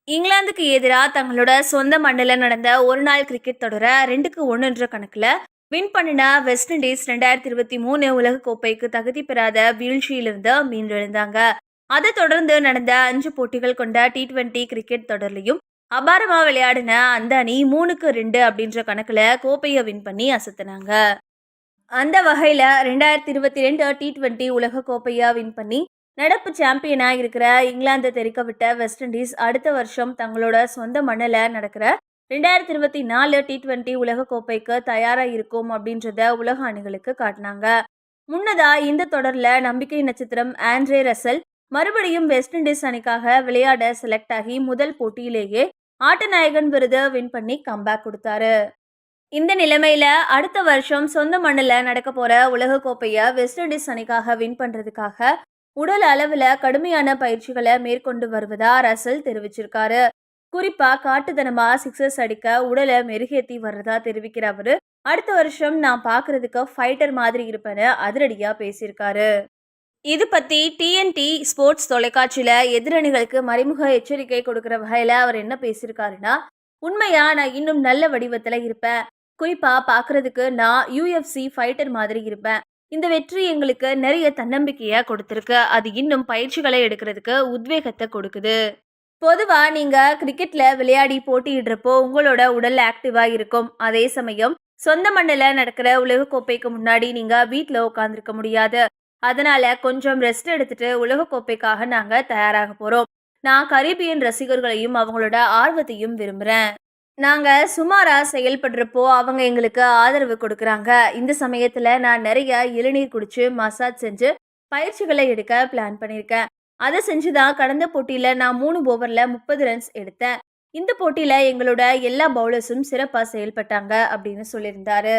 இங்கிலாந்துக்கு எதிராக தங்களோட சொந்த மண்ணில் நடந்த ஒரு நாள் கிரிக்கெட் தொடரை 2-1 கணக்கில் வின் பண்ணின வெஸ்ட் இண்டீஸ் 2023 உலகக்கோப்பைக்கு தகுதி பெறாத வீழ்ச்சியிலிருந்து மீண்டெழுந்தாங்க. அதை தொடர்ந்து நடந்த 5 போட்டிகள் கொண்ட T20 கிரிக்கெட் தொடர்லையும் அபாரமா விளையாடின அந்த அணி 3-2 அப்படின்ற கணக்கில் கோப்பையை வின் பண்ணி அசத்தினாங்க. அந்த வகையில் 2022 T20 உலகக்கோப்பையை வின் பண்ணி நடப்பு சாம்பியனாக இருக்கிற இங்கிலாந்தை தெரிக்க விட்ட வெஸ்ட் இண்டீஸ் அடுத்த வருஷம் தங்களோட சொந்த மண்ணில் நடக்கிற 2024 T20 உலகக்கோப்பைக்கு தயாராக இருக்கும் அப்படின்றத உலக அணிகளுக்கு காட்டினாங்க. முன்னதா இந்த தொடரில் நம்பிக்கை நட்சத்திரம் ஆண்ட்ரே ரசல் மறுபடியும் வெஸ்ட் இண்டீஸ் அணிக்காக விளையாட செலக்ட் ஆகி முதல் போட்டியிலேயே ஆட்டநாயகன் விருது வின் பண்ணி கம்பேக் கொடுத்தாரு. இந்த நிலைமையில அடுத்த வருஷம் சொந்த மண்ணில் நடக்க போற உலகக்கோப்பையை வெஸ்ட் இண்டீஸ் அணிக்காக வின் பண்றதுக்காக உடல் அளவில் கடுமையான பயிற்சிகளை மேற்கொண்டு வருவதா ரசல் தெரிவிச்சிருக்காரு. குறிப்பா காட்டுத்தனமா சிக்ஸர்ஸ் அடிக்க உடலை மெருகேற்றி வர்றதா தெரிவிக்கிற அவரு அடுத்த வருஷம் நான் பார்க்கறதுக்கு ஃபைட்டர் மாதிரி இருப்பேன்னு அதிரடியா பேசியிருக்காரு. இது பத்தி டிஎன்டி ஸ்போர்ட்ஸ் தொலைக்காட்சியில எதிரணிகளுக்கு மறைமுக எச்சரிக்கை கொடுக்கிற வகையில அவர் என்ன பேசியிருக்காருன்னா, உண்மையா நான் இன்னும் நல்ல வடிவத்துல இருப்பேன். குறிப்பா பார்க்கறதுக்கு நான் UFC ஃபைட்டர் மாதிரி இருப்பேன். இந்த வெற்றி எங்களுக்கு நிறைய தன்னம்பிக்கையை கொடுத்துருக்கு. அது இன்னும் பயிற்சிகளை எடுக்கிறதுக்கு உத்வேகத்தை கொடுக்குது. பொதுவா நீங்க கிரிக்கெட்ல விளையாடி போட்டியிடுறப்போ உங்களோட உடல் ஆக்டிவா இருக்கும். அதே சமயம் சொந்த மண்ணில் நடக்கிற உலகக்கோப்பைக்கு முன்னாடி நீங்க வீட்டில் உட்காந்துருக்க முடியாது. அதனால கொஞ்சம் ரெஸ்ட் எடுத்துட்டு உலகக்கோப்பைக்காக நாங்க தயாராக போறோம். நான் கரீபியன் ரசிகர்களையும் அவங்களோட ஆர்வத்தையும் விரும்புறேன். நாங்க சுமாரா செயல்படுறப்போ அவங்க எங்களுக்கு ஆதரவு கொடுக்குறாங்க. இந்த சமயத்துல நான் நிறைய இளநீர் குடிச்சு மசாஜ் செஞ்சு பயிற்சிகளை எடுக்க பிளான் பண்ணியிருக்கேன். அதை செஞ்சுதான் கடந்த போட்டியில நான் 3 ஓவர்ல 30 ரன்ஸ் எடுத்தேன். இந்த போட்டியில எங்களோட எல்லா பவுலர்ஸும் சிறப்பா செயல்பட்டாங்க அப்படின்னு சொல்லியிருந்தாரு.